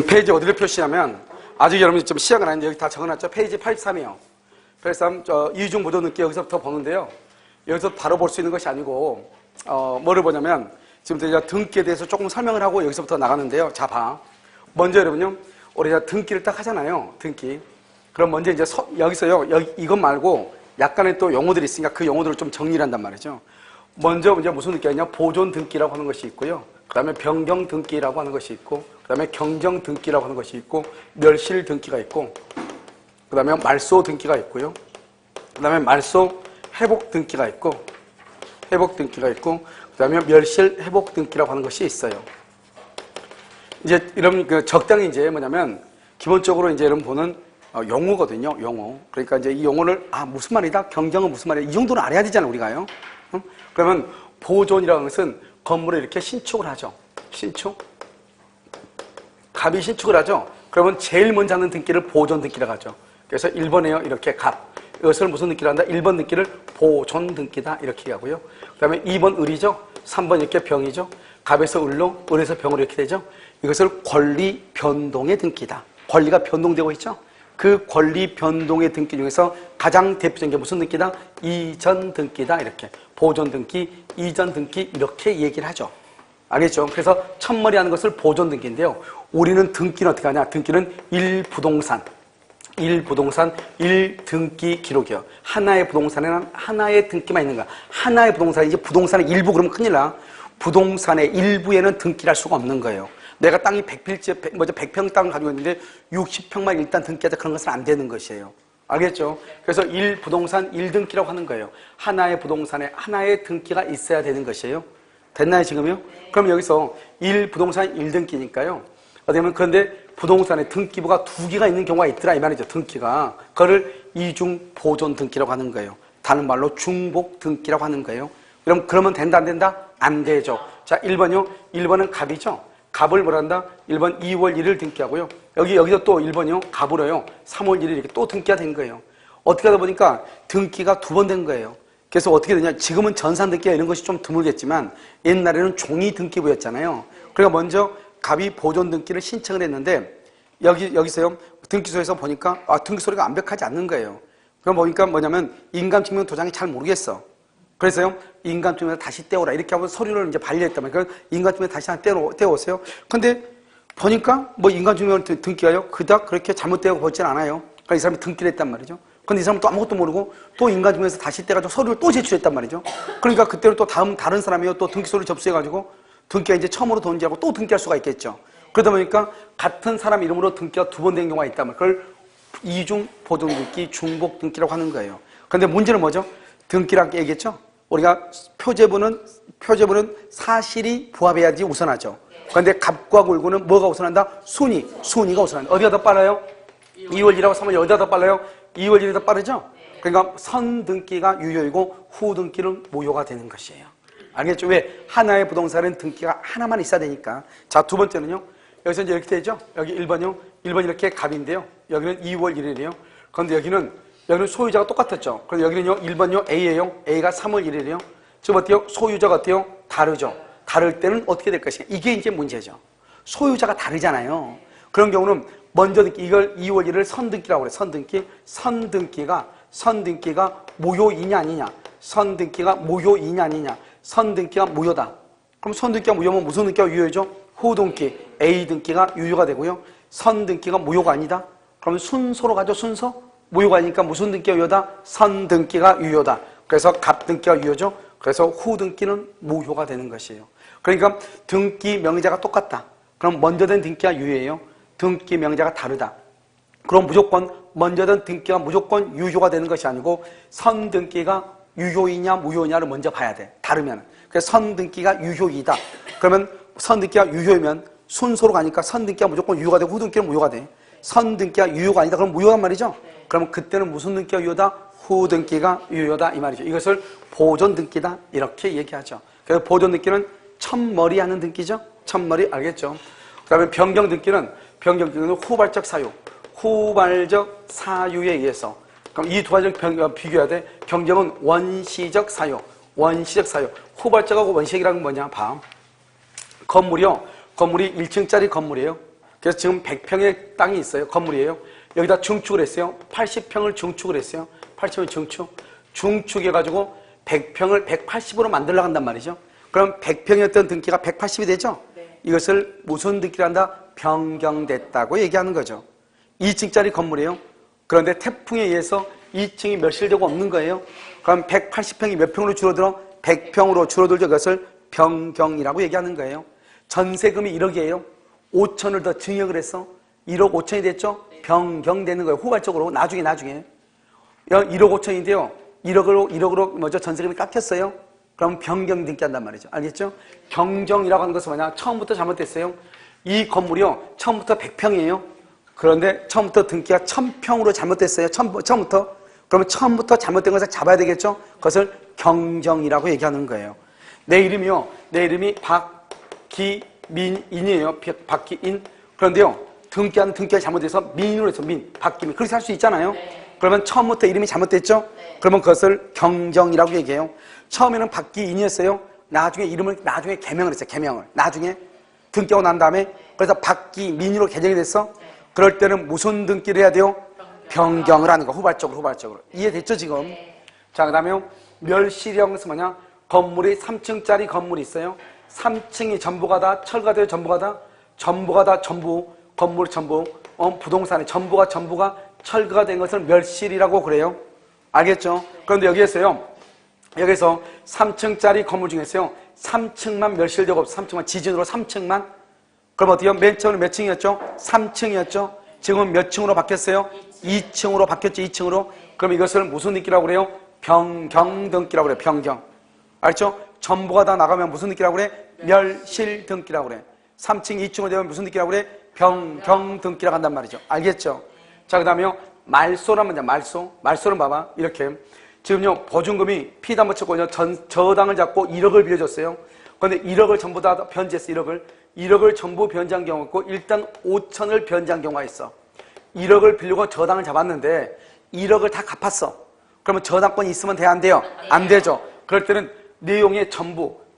페이지 어디를 표시하면, 아직 여러분이 좀 시작은 아닌데 여기 다 적어놨죠? 페이지 83이요. 83, 이중 보존 등기 여기서부터 보는데요. 여기서 바로 볼 수 있는 것이 아니고, 뭐를 보냐면, 지금 제가 등기에 대해서 조금 설명을 하고 여기서부터 나가는데요. 자, 봐. 먼저 여러분요, 우리가 등기를 딱 하잖아요. 등기. 그럼 먼저 이제 여기서요, 이것 말고 약간의 또 용어들이 있으니까 그 용어들을 좀 정리를 한단 말이죠. 먼저 이제 무슨 등기가 있냐? 보존 등기라고 하는 것이 있고요. 그 다음에 변경 등기라고 하는 것이 있고, 그 다음에 경정 등기라고 하는 것이 있고, 멸실 등기가 있고, 그 다음에 말소 등기가 있고요. 그 다음에 말소 회복 등기가 있고, 그 다음에 멸실 회복 등기라고 하는 것이 있어요. 이제 이런 적당히 이제 뭐냐면, 기본적으로 이제 여러분 보는 용어거든요, 용어. 그러니까 이제 이 용어를, 무슨 말이다? 경정은 무슨 말이야? 이 정도는 알아야 되잖아, 우리가요. 응? 그러면 보존이라는 것은 건물을 이렇게 신축을 하죠. 신축. 갑이 신축을 하죠. 그러면 제일 먼저 하는 등기를 보존 등기라고 하죠. 그래서 1번에요, 이렇게 갑. 이것을 무슨 등기를 한다? 1번 등기를 보존 등기다, 이렇게 하고요. 그 다음에 2번 을이죠. 3번 이렇게 병이죠. 갑에서 을로, 을에서 병으로 이렇게 되죠. 이것을 권리 변동의 등기다. 권리가 변동되고 있죠. 그 권리 변동의 등기 중에서 가장 대표적인 게 무슨 등기다? 이전 등기다, 이렇게. 보존 등기, 이전 등기, 이렇게 얘기를 하죠. 알겠죠? 그래서 첫머리 하는 것을 보존 등기인데요. 우리는 등기는 어떻게 하냐? 등기는 1부동산, 1등기 기록이요. 하나의 부동산에는 하나의 등기만 있는 거야. 하나의 부동산이 이제 부동산의 일부 그러면 큰일 나. 부동산의 일부에는 등기를 할 수가 없는 거예요. 내가 땅이 100평 땅을 가지고 있는데 60평만 일단 등기하자, 그런 것은 안 되는 것이에요. 알겠죠? 그래서 1부동산 1등기라고 하는 거예요. 하나의 부동산에 하나의 등기가 있어야 되는 것이에요. 됐나요, 지금요? 그럼 여기서 1부동산 1등기니까요. 어떻게 그런데 부동산에 등기부가 2개가 있는 경우가 있더라, 이 말이죠, 등기가. 그거를 이중 보존 등기라고 하는 거예요. 다른 말로 중복 등기라고 하는 거예요. 그러면 된다, 안 된다? 안 되죠. 자, 1번요. 1번은 갑이죠. 갑을 뭐란다? 1번 2월 1일 등기하고요. 여기서 또 1번이요. 갑으로요. 3월 1일 이렇게 또 등기가 된 거예요. 어떻게 하다 보니까 등기가 2번 된 거예요. 그래서 어떻게 되냐? 지금은 전산 등기가 이런 것이 좀 드물겠지만 옛날에는 종이 등기부였잖아요. 그러니까 먼저 갑이 보존 등기를 신청을 했는데 여기서요. 등기소에서 보니까 등기소리가 완벽하지 않는 거예요. 그럼 보니까 뭐냐면 인감증명 도장이 잘 모르겠어. 그래서요, 인감증명을 다시 떼오라. 이렇게 하고 서류를 이제 반려했단 말이에요. 그러니까 인감증명 다시 떼오세요. 근데 보니까 인감증명을 등기가요, 그닥 그렇게 잘못되고 보진 않아요. 그러니까 이 사람이 등기를 했단 말이죠. 근데 이 사람은 또 아무것도 모르고 또 인감증명에서 다시 떼가지고 서류를 또 제출했단 말이죠. 그러니까 그때는 또 다른 사람이요, 또 등기소를 접수해가지고 등기가 이제 처음으로 등기하고 또 등기할 수가 있겠죠. 그러다 보니까 같은 사람 이름으로 등기가 2번 된 경우가 있단 말이에요. 그걸 이중 보존 등기, 중복 등기라고 하는 거예요. 그런데 문제는 뭐죠? 등기라고 얘기했죠? 우리가 표제부는 사실이 부합해야지 우선하죠. 그런데 갑과 골고는 뭐가 우선한다? 순위가 우선한다. 어디가 더 빨라요? 2월 1일하고 3월 1일 어디가 더 빨라요? 2월 1일이 더 빠르죠? 그러니까 선등기가 유효이고 후등기는 무효가 되는 것이에요. 알겠죠? 왜? 하나의 부동산은 등기가 하나만 있어야 되니까. 자, 두 번째는요. 여기서 이제 이렇게 되죠? 여기 1번이요. 1번 이렇게 갑인데요. 여기는 2월 1일이에요. 그런데 여기는 소유자가 똑같았죠. 그런데 여기는요, 1번요, A예요. A가 3월 1일이에요. 지금 어때요? 소유자가 어때요? 다르죠. 다를 때는 어떻게 될 것이냐. 이게 이제 문제죠. 소유자가 다르잖아요. 그런 경우는 먼저 이걸 2월 1일 선등기라고 그래요. 선등기가 무효이냐 아니냐. 선등기가 무효이냐 아니냐. 선등기가 무효다. 그럼 선등기가 무효면 무슨 등기가 유효죠? 후등기, A등기가 유효가 되고요. 선등기가 무효가 아니다. 그러면 순서로 가죠, 순서? 무효가 아니니까 무슨 등기가 유효다? 선등기가 유효다. 그래서 갑등기가 유효죠. 그래서 후등기는 무효가 되는 것이에요. 그러니까 등기 명의자가 똑같다. 그럼 먼저 된 등기가 유효해요. 등기 명의자가 다르다. 그럼 무조건 먼저 된 등기가 무조건 유효가 되는 것이 아니고 선등기가 유효이냐 무효냐를 먼저 봐야 돼. 다르면. 그래서 선등기가 유효이다. 그러면 선등기가 유효이면 순서로 가니까 선등기가 무조건 유효가 되고 후등기는 무효가 돼. 선등기가 유효가 아니다. 그럼 무효란 말이죠. 그러면 그때는 무슨 등기가 유효다? 후등기가 유효다, 이 말이죠. 이것을 보존 등기다, 이렇게 얘기하죠. 그래서 보존 등기는 첫머리 하는 등기죠. 첫머리, 알겠죠? 그 다음에 변경 등기는 후발적 사유에 의해서. 그럼 이 두 가지를 비교해야 돼. 경정은 원시적 사유. 후발적하고 원시적이라는 건 뭐냐? 봐. 건물이 1층짜리 건물이에요. 그래서 지금 100평의 땅이 있어요. 건물이에요. 여기다 중축을 했어요. 80평을 중축을 했어요. 80평을 중축해가지고 100평을 180으로 만들려고 한단 말이죠. 그럼 100평이었던 등기가 180이 되죠? 이것을 무슨 등기를 한다? 변경됐다고 얘기하는 거죠. 2층짜리 건물이에요. 그런데 태풍에 의해서 2층이 멸실되고 없는 거예요. 그럼 180평이 몇 평으로 줄어들어? 100평으로 줄어들죠. 그것을 변경이라고 얘기하는 거예요. 전세금이 1억이에요. 5천을 더 증액을 해서 1억 5천이 됐죠? 변경되는 거예요. 후발적으로 나중에 1억 5천인데요. 1억으로 먼저 전세금이 깎였어요. 그럼 변경 등기한단 말이죠. 알겠죠? 경정이라고 하는 것은 뭐냐? 처음부터 잘못됐어요. 이 건물이요. 처음부터 100평이에요. 그런데 처음부터 등기가 1000평으로 잘못됐어요. 처음부터. 그러면 처음부터 잘못된 것을 잡아야 되겠죠? 그것을 경정이라고 얘기하는 거예요. 내 이름이 박기민이에요. 박기인. 그런데요. 등기가 잘못돼서 민으로 해서 박기민. 그렇게 할 수 있잖아요. 그러면 처음부터 이름이 잘못됐죠? 그러면 그것을 경정이라고 얘기해요. 처음에는 박기인이었어요. 나중에 개명을 했어요. 개명을. 나중에 등기하고 난 다음에 그래서 박기민으로 개정이 됐어. 그럴 때는 무슨 등기를 해야 돼요? 변경을 하는 거. 후발적으로. 이해됐죠, 지금? 자, 그 다음에 멸실이라는 것은 뭐냐? 건물이 3층짜리 건물이 있어요. 3층이 전부가 다 철거가 돼요. 전부가 다 전부. 건물 전부. 부동산의 전부가 철거가 된 것을 멸실이라고 그래요. 알겠죠? 그런데 여기서 3층짜리 건물 중에서요. 3층만 멸실되고 없어. 3층만 지진으로 3층만. 그럼 어떻게 맨 처음에 몇 층이었죠? 3층이었죠. 지금은 몇 층으로 바뀌었어요? 2층으로 바뀌었죠. 2층으로. 그럼 이것을 무슨 등기라고 그래요? 변경 등기라고 그래요. 변경. 알죠? 전부가 다 나가면 무슨 등기라고 그래? 멸실 등기라고 그래. 3층, 2층으로 되면 무슨 등기라고 그래? 변경 등기라고 한단 말이죠. 알겠죠? 자, 그 다음에요. 말소란 말이야. 말소는 봐봐. 이렇게. 지금요, 보증금이 피담 붙였고, 저당을 잡고 1억을 빌려줬어요. 그런데 1억을 전부 다 변제했어, 1억을 전부 변제한 경우가 있고, 일단 5천을 변제한 경우가 있어. 1억을 빌리고 저당을 잡았는데, 1억을 다 갚았어. 그러면 저당권이 있으면 돼야 안 돼요? 안 되죠. 그럴 때는 내용의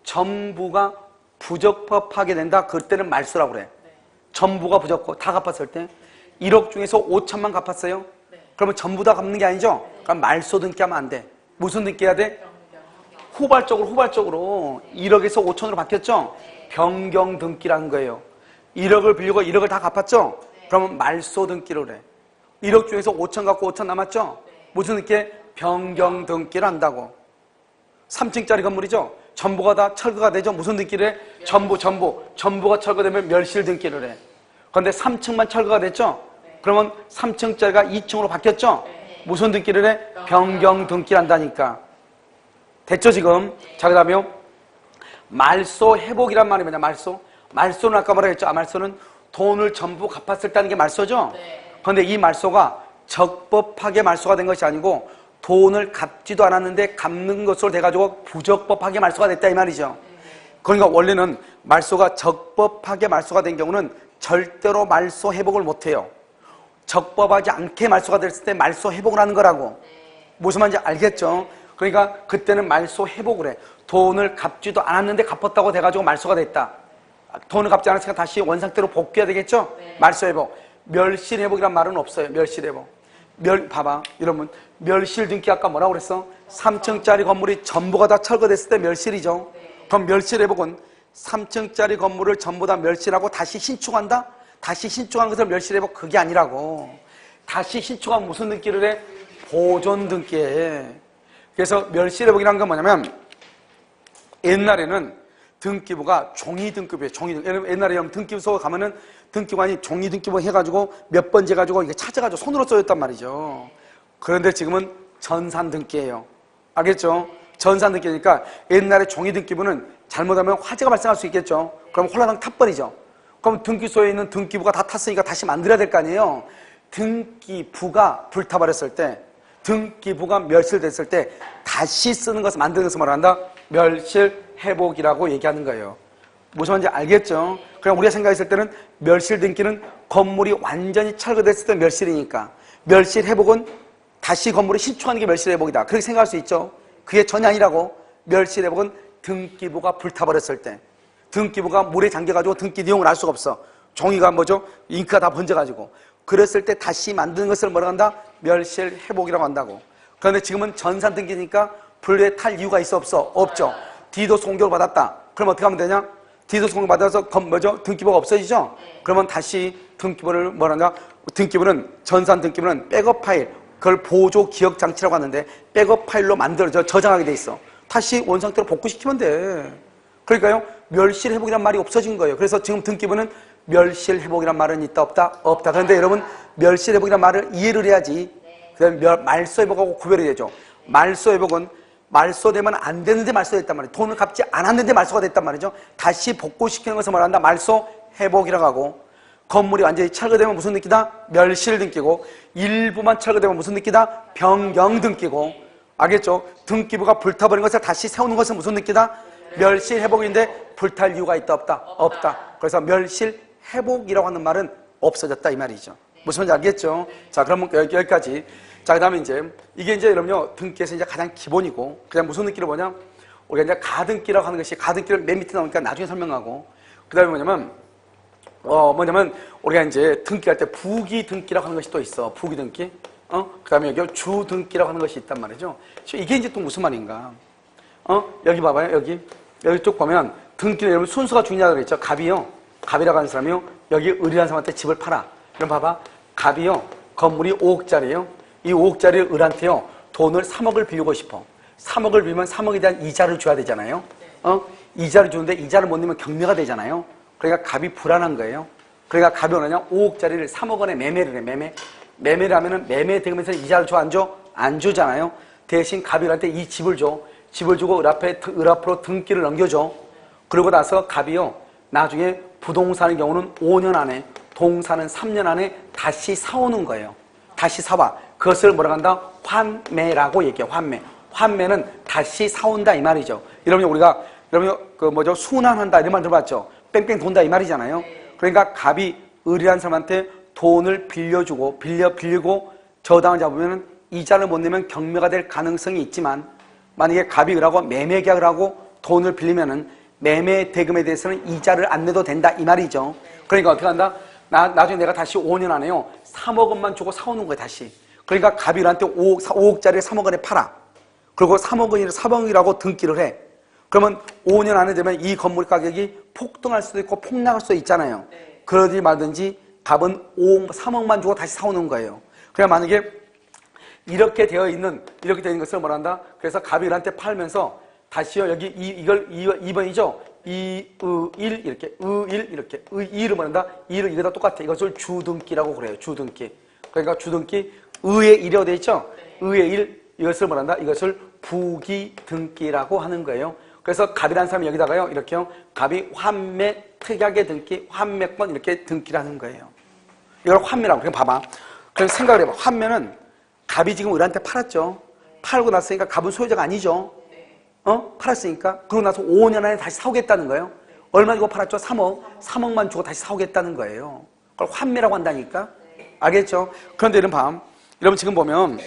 전부가 부적법하게 된다. 그때는 말소라고 그래. 전부가 부적고 다 갚았을 때 1억 중에서 5천만 갚았어요. 그러면 전부 다 갚는 게 아니죠. 그럼 말소 등기하면 안 돼. 무슨 등기해야 돼? 후발적으로 1억에서 5천으로 바뀌었죠. 변경 등기라는 거예요. 1억을 빌리고 1억을 다 갚았죠. 그러면 말소 등기를 해. 1억 중에서 5천 갖고 5천 남았죠. 무슨 등기? 변경 등기를 한다고. 3층짜리 건물이죠. 전부가 다 철거가 되죠. 무슨 등기를 해? 전부가 철거되면 멸실 등기를 해. 그런데 3층만 철거가 됐죠. 그러면 3층짜리가 2층으로 바뀌었죠. 무슨 등기를 해? 변경 등기를 한다니까. 됐죠, 지금? 자, 그 다음에 말소 회복이란 말이 뭐냐? 말소는 아까 뭐라 했죠? 말소는 돈을 전부 갚았을 때 하는 게 말소죠. 그런데 이 말소가 적법하게 말소가 된 것이 아니고 돈을 갚지도 않았는데 갚는 것으로 돼가지고 부적법하게 말소가 됐다 이 말이죠. 그러니까 원래는 말소가 적법하게 말소가 된 경우는 절대로 말소 회복을 못해요. 적법하지 않게 말소가 됐을 때 말소 회복을 하는 거라고. 무슨 말인지 알겠죠? 그러니까 그때는 말소 회복을 해. 돈을 갚지도 않았는데 갚았다고 돼가지고 말소가 됐다. 돈을 갚지 않았으니까 다시 원상태로 복귀해야 되겠죠? 말소 회복. 멸실 회복이란 말은 없어요. 멸실 회복. 봐봐, 여러분. 멸실 등기 아까 뭐라고 그랬어? 3층짜리 건물이 전부가 다 철거됐을 때 멸실이죠. 그럼 멸실 회복은 3층짜리 건물을 전부 다 멸실하고 다시 신축한다? 다시 신축한 것을 멸실 회복, 그게 아니라고. 다시 신축한 무슨 등기를 해? 보존 등기에. 그래서 멸실 회복이라는 건 뭐냐면 옛날에는 등기부가 종이 등급이에요. 옛날에 등기부소 가면은 등기관이 종이 등기부 해가지고 몇 번째 가지고 이게 찾아가지고 손으로 써였단 말이죠. 그런데 지금은 전산 등기예요. 알겠죠? 전산 등기니까 옛날에 종이 등기부는 잘못하면 화재가 발생할 수 있겠죠. 그럼 홀라당 타버리죠. 그럼 등기소에 있는 등기부가 다 탔으니까 다시 만들어야 될 거 아니에요. 등기부가 불타버렸을 때, 등기부가 멸실됐을 때 다시 쓰는 것을 만드는 것을 뭐라 한다? 멸실 회복이라고 얘기하는 거예요. 무슨 말인지 알겠죠? 그냥 우리가 생각했을 때는 멸실 등기는 건물이 완전히 철거됐을 때 멸실이니까, 멸실 회복은 다시 건물을 신축하는 게 멸실 회복이다. 그렇게 생각할 수 있죠. 그게 전혀 아니라고. 멸실 회복은 등기부가 불타버렸을 때, 등기부가 물에 잠겨가지고 등기 내용을 알 수가 없어. 종이가 뭐죠? 잉크가 다 번져가지고. 그랬을 때 다시 만드는 것을 뭐라고 한다? 멸실 회복이라고 한다고. 그런데 지금은 전산 등기니까 분류에 탈 이유가 있어 없어? 없죠. 디도스 공격을 받았다. 그럼 어떻게 하면 되냐? 디도스 공격 받아서 뭐죠? 등기부가 없어지죠? 그러면 다시 등기부를 뭐란다? 등기부는 전산 등기부는 백업 파일, 그걸 보조 기억 장치라고 하는데 백업 파일로 만들어져 저장하게 돼 있어. 다시 원상태로 복구시키면 돼. 그러니까요, 멸실 회복이란 말이 없어진 거예요. 그래서 지금 등기부는 멸실 회복이란 말은 있다 없다? 없다. 그런데 여러분 멸실 회복이란 말을 이해를 해야지. 그다음에 말소 회복하고 구별이 되죠. 말소 회복은 말소되면 안 되는데 말소됐단 말이에요. 돈을 갚지 않았는데 말소가 됐단 말이죠. 다시 복구시키는 것을 말한다. 말소 회복이라고 하고, 건물이 완전히 철거되면 무슨 등기다? 멸실 등기고, 일부만 철거되면 무슨 등기다? 변경 등기고. 알겠죠? 등기부가 불타버린 것을 다시 세우는 것은 무슨 등기다? 멸실 회복인데 불탈 이유가 있다 없다? 없다. 그래서 멸실 회복이라고 하는 말은 없어졌다 이 말이죠. 무슨 말인지 알겠죠? 자, 그러면 여기까지. 자, 그 다음에 이제 이게 이제 여러분요 등기에서 이제 가장 기본이고, 그냥 무슨 등기를 뭐냐? 우리가 이제 가등기라고 하는 것이, 가등기를 맨 밑에 나오니까 나중에 설명하고, 그 다음에 뭐냐면 우리가 이제 등기할 때 부기 등기라고 하는 것이 또 있어. 부기 등기. 그 다음에 여기 주 등기라고 하는 것이 있단 말이죠. 이게 이제 또 무슨 말인가? 여기 봐봐요. 여기 쭉 보면 등기는 여러분 순서가 중요하다고 그랬죠. 갑이요. 갑이라고 하는 사람이요. 여기 의리한 사람한테 집을 팔아. 그럼 봐봐. 갑이요. 건물이 5억짜리예요. 이 5억짜리 을한테요. 돈을 3억을 빌리고 싶어. 3억을 빌면 3억에 대한 이자를 줘야 되잖아요. 이자를 주는데 이자를 못 내면 경매가 되잖아요. 그러니까 갑이 불안한 거예요. 그러니까 갑이 뭐냐? 5억짜리를 3억 원에 매매를 해. 매매를 하면은 매매 대금에서 이자를 줘, 안 줘? 안 주잖아요. 대신 갑이 을한테 이 집을 줘. 집을 주고 을 앞으로 등기를 넘겨줘. 그러고 나서 갑이요. 나중에 부동산의 경우는 5년 안에, 동산은 3년 안에 다시 사오는 거예요. 다시 사와. 그것을 뭐라고 한다? 환매라고 얘기해요. 환매는 다시 사온다 이 말이죠. 여러분 순환한다 이런 말 들어봤죠? 뺑뺑 돈다 이 말이잖아요. 그러니까 갑이 을이라는 사람한테 돈을 빌리고 저당을 잡으면 이자를 못 내면 경매가 될 가능성이 있지만, 만약에 갑이 을하고 매매 계약을 하고 돈을 빌리면은 매매 대금에 대해서는 이자를 안 내도 된다 이 말이죠. 그러니까 어떻게 한다? 나중에 내가 다시 5년 안에요 3억 원만 주고 사오는 거예요 다시. 그러니까 갑이 을한테 5억짜리 3억 원에 팔아. 그리고 3억이라고 등기를 해. 그러면 5년 안에 되면 이 건물 가격이 폭등할 수도 있고 폭락할 수도 있잖아요. 그러지 말든지 갑은 3억만 주고 다시 사오는 거예요. 그냥 만약에 이렇게 되어 있는 것을 뭐라 한다? 그래서 갑이 을한테 팔면서 다시요, 여기 이걸 2번이죠? 이렇게, 이를 뭐란다? 이를 이거다 똑같아. 이것을 주등기라고 그래요. 주등기. 그러니까 주등기, 의의 일이라고 되어 있죠? 의의 일, 이것을 뭐란다? 이것을 부기등기라고 하는 거예요. 그래서 갑이라는 사람이 여기다가요, 이렇게요, 갑이 환매, 특약의 등기, 환매권 이렇게 등기를 하는 거예요. 이걸 환매라고. 그냥 봐봐. 그럼 생각을 해봐. 환매는 갑이 지금 을한테 팔았죠? 팔고 났으니까 갑은 소유자가 아니죠? 팔았으니까. 그러고 나서 5년 안에 다시 사오겠다는 거예요. 얼마 주고 팔았죠? 3억. 3억만 주고 다시 사오겠다는 거예요. 그걸 환매라고 한다니까? 알겠죠? 그런데 여러분 지금 보면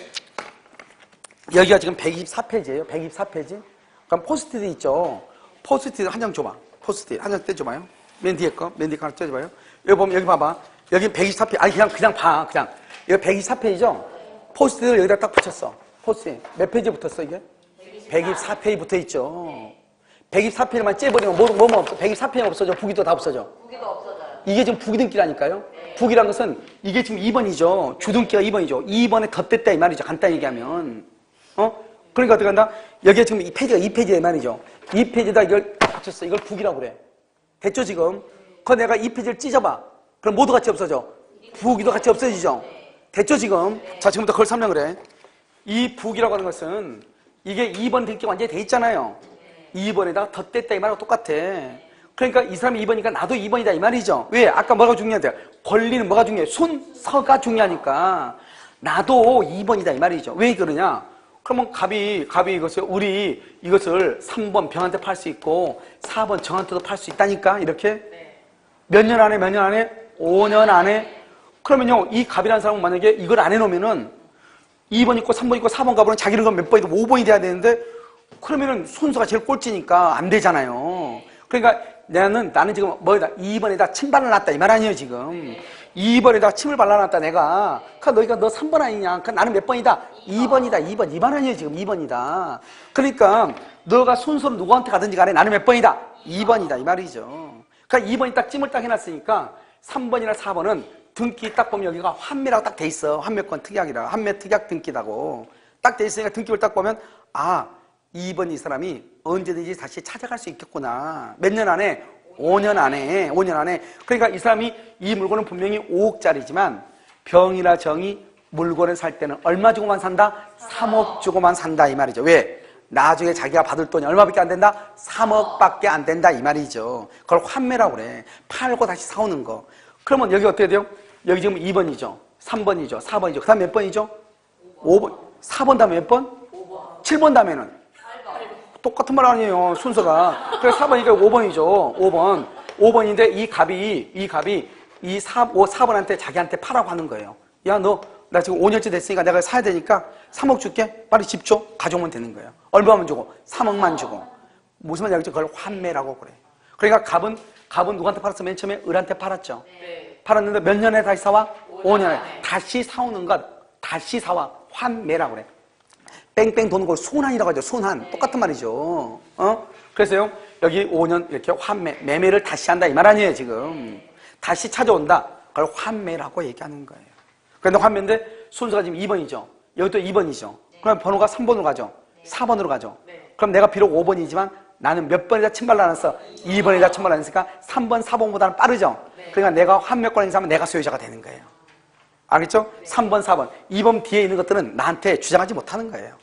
여기가 지금 124페이지예요. 124페이지. 그럼 포스트잇 있죠? 포스트잇 한 장 줘봐. 포스트잇 한 장 떼줘봐요. 맨 뒤에 거 하나 떼줘봐요. 여기 보면 여기 봐봐. 여기 124페이지. 아니 그냥 봐. 그냥. 여기 124페이지죠? 포스트잇을 여기다 딱 붙였어. 포스트잇. 몇 페이지에 붙었어 이게? 124페이지 붙어 있죠. 124페이지만 째버리면 뭐 없어? 124페이지 없어져. 부기도 다 없어져. 부기도 없어져요. 이게 지금 부기등기라니까요. 부기란 것은 이게 지금 2번이죠. 주등기가 2번이죠. 2번에 덧댔다 이 말이죠. 간단히 얘기하면. 그러니까 어떻게 한다? 여기에 지금 이 페이지가 2페이지야 이 말이죠. 2페이지에다 이걸 딱 붙였어. 이걸 부기라고 그래. 됐죠 지금? 그럼 내가 2페이지를 찢어봐. 그럼 모두 같이 없어져. 부기도 같이 없어지죠. 됐죠 지금? 자, 지금부터 그걸 설명을 해. 이 부기라고 하는 것은 이게 2번 등기가 완전히 돼 있잖아요. 2번에다가 덧댔다 이 말하고 똑같아. 그러니까 이 사람이 2번이니까 나도 2번이다 이 말이죠. 왜? 아까 뭐가 중요하대요? 권리는 뭐가 중요해? 순서가 중요하니까 나도 2번이다 이 말이죠. 왜 그러냐? 그러면 갑이 이것을 3번 병한테 팔 수 있고 4번 정한테도 팔 수 있다니까 이렇게? 몇 년 안에? 5년 안에? 그러면요 이 갑이라는 사람은 만약에 이걸 안 해놓으면은 2번 있고 3번 있고 4번 가보는 자기는 건 몇 번이고 5번이 돼야 되는데 그러면은 순서가 제일 꼴찌니까 안 되잖아요. 그러니까 나는 지금 뭐에다 2번에다 침 발라놨다 이 말 아니에요 지금. 2번에다 침을 발라놨다 내가. 그러니까 너 3번 아니냐. 나는 몇 번이다? 2번이다. 2번. 2번 아니에요 지금. 2번이다. 그러니까 너가 순서로 누구한테 가든지 간에 나는 몇 번이다? 2번이다 이 말이죠. 그러니까 2번이 딱 찜을 딱 해놨으니까 3번이나 4번은 등기 딱 보면 여기가 환매라고 딱 돼 있어. 환매권 특약이라. 환매 특약 등기라고 딱 돼 있으니까 등기를 딱 보면 2번 이 사람이 언제든지 다시 찾아갈 수 있겠구나. 몇 년 안에? 5년 안에. 5년 안에. 그러니까 이 사람이 이 물건은 분명히 5억짜리지만 병이나 정이 물건을 살 때는 얼마 주고만 산다? 3억 주고만 산다 이 말이죠. 왜? 나중에 자기가 받을 돈이 얼마밖에 안 된다? 3억밖에 안 된다 이 말이죠. 그걸 환매라고 그래. 팔고 다시 사오는 거. 그러면 여기 어떻게 돼요? 여기 지금 2번이죠. 3번이죠. 4번이죠. 그 다음 몇 번이죠? 5번. 4번 다음에 몇 번? 5번. 7번 다음에는? 8번. 똑같은 말 아니에요. 순서가. 그래서 4번이니까 5번이죠. 5번. 5번인데 이 값이 이 4번한테 자기한테 파라고 하는 거예요. 야, 나 지금 5년째 됐으니까 내가 사야 되니까 3억 줄게. 빨리 집 줘. 가져오면 되는 거예요. 얼마만 주고? 3억만 주고. 무슨 말이냐면 그걸 환매라고 그래. 그러니까 갑은 누구한테 팔았어? 맨 처음에 을한테 팔았죠. 네. 팔았는데 몇 년에 다시 사와? 5년에. 다시 사오는 것, 다시 사와. 환매라고 그래. 뺑뺑 도는 걸 순환이라고 하죠. 순환. 네. 똑같은 말이죠. 그래서요, 여기 5년 이렇게 매매를 다시 한다 이 말 아니에요, 지금. 다시 찾아온다. 그걸 환매라고 얘기하는 거예요. 그런데 환매인데 순서가 지금 2번이죠. 여기도 2번이죠. 네. 그럼 번호가 3번으로 가죠. 네. 4번으로 가죠. 네. 그럼 내가 비록 5번이지만 나는 몇 번이다 침발라놨어? 2번이다 침발라놨으니까 3번, 4번보다는 빠르죠? 네. 그러니까 내가 환매권 행사하면 내가 소유자가 되는 거예요. 알겠죠? 네. 3번, 4번. 2번 뒤에 있는 것들은 나한테 주장하지 못하는 거예요.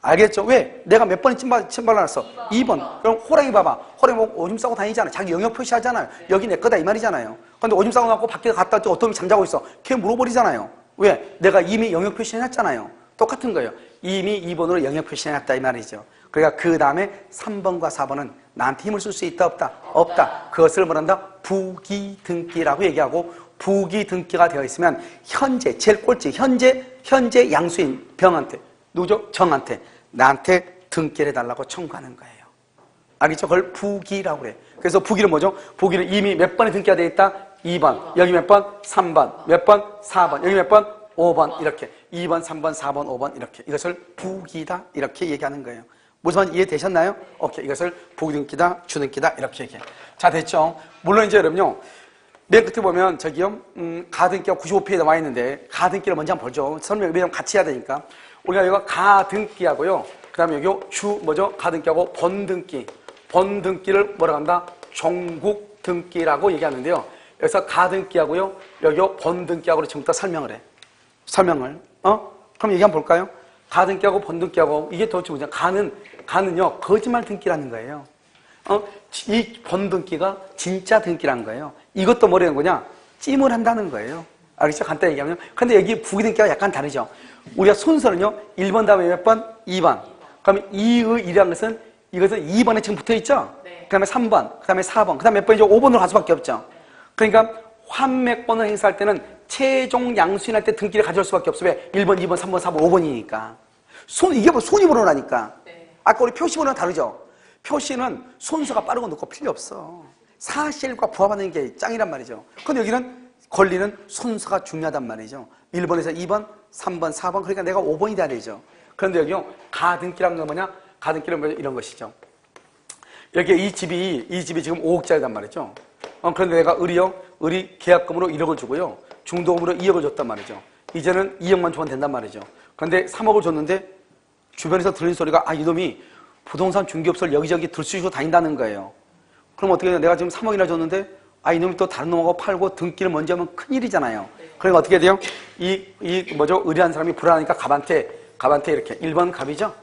알겠죠? 왜? 내가 몇 번이 침발라놨어? 2번. 그럼 호랑이 봐봐. 호랑이 뭐 오줌 싸고 다니잖아요. 자기 영역 표시하잖아요. 여기 내 거다 이 말이잖아요. 근데 오줌 싸고 나고 밖에 갔다 왔지 어떤 놈이 잠자고 있어. 걔 물어버리잖아요. 왜? 내가 이미 영역 표시해놨잖아요. 똑같은 거예요. 이미 2번으로 영역 표시해놨다 이 말이죠. 그러니까 그 다음에 3번과 4번은 나한테 힘을 쓸 수 있다 없다? 없다. 그것을 뭐란다? 부기등기라고 얘기하고 부기등기가 되어 있으면 현재 제일 꼴찌 현재 양수인 병한테 누구죠? 정한테 나한테 등기를 해달라고 청구하는 거예요. 알겠죠? 그걸 부기라고 그래. 그래서 부기는 뭐죠? 부기는 이미 몇 번에 등기가 되어 있다? 2번. 여기 몇 번? 3번. 몇 번? 4번. 여기 몇 번? 5번. 이렇게 2번, 3번, 4번, 5번 이렇게 이것을 부기다 이렇게 얘기하는 거예요. 무슨 말인지 이해되셨나요? 오케이. 이것을 부기등기다, 주등기다 이렇게 얘기해. 자, 됐죠? 물론 이제 여러분요. 맨 끝에 보면 저기요. 가등기가 95페이지에 나와 있는데 가등기를 먼저 한번 보죠. 설명 왜냐면 같이 해야 되니까. 우리가 여기가 가등기하고요. 그다음에 여기 뭐죠? 가등기하고 번등기. 번등기를 뭐라고 한다? 종국등기라고 얘기하는데요. 여기서 가등기하고요. 여기 번등기하고 지금부터 설명을 해. 설명을. 그럼 얘기 한번 볼까요? 가등기하고 번등기하고 이게 도대체 뭐냐? 가는요 거짓말 등기라는 거예요. 이 번등기가 진짜 등기라는 거예요. 이것도 뭐라는 거냐? 찜을 한다는 거예요. 알겠죠? 간단히 얘기하면. 근데 여기 부기등기가 약간 다르죠. 우리가 순서는요 1번 다음에 몇 번? 2번. 그러면 이의이라는 것은 이것은 2번에 지금 붙어 있죠? 네. 그 다음에 3번, 그 다음에 4번, 그 다음에 몇 번이죠? 5번으로 갈 수밖에 없죠. 그러니까 환매권을 행사할 때는 최종 양수인할 때 등기를 가져올 수밖에 없어. 왜? 1번, 2번, 3번, 4번, 5번이니까. 이게 뭐 손이번호라니까. 네. 아까 우리 표시번호는 다르죠? 표시는 순서가 빠르고 늦고 필요 없어. 사실과 부합하는 게 짱이란 말이죠. 근데 여기는 권리는 순서가 중요하단 말이죠. 1번에서 2번, 3번, 4번. 그러니까 내가 5번이 돼야 되죠. 그런데 여기요. 가등기란 건 뭐냐? 가등기는 뭐 이런 것이죠. 여기 이 집이 지금 5억짜리단 말이죠. 그런데 내가 을이 계약금으로 1억을 주고요. 중도금으로 2억을 줬단 말이죠. 이제는 2억만 주면 된단 말이죠. 그런데 3억을 줬는데 주변에서 들리는 소리가 이놈이 부동산 중개업소를 여기저기 들쑤시고 다닌다는 거예요. 그럼 어떻게 해요? 내가 지금 3억이나 줬는데 이놈이 또 다른 놈하고 팔고 등기를 먼저 하면 큰일이잖아요. 그러니까 어떻게 돼요? 을이라는 사람이 불안하니까 갑한테 이렇게 1번 갑이죠?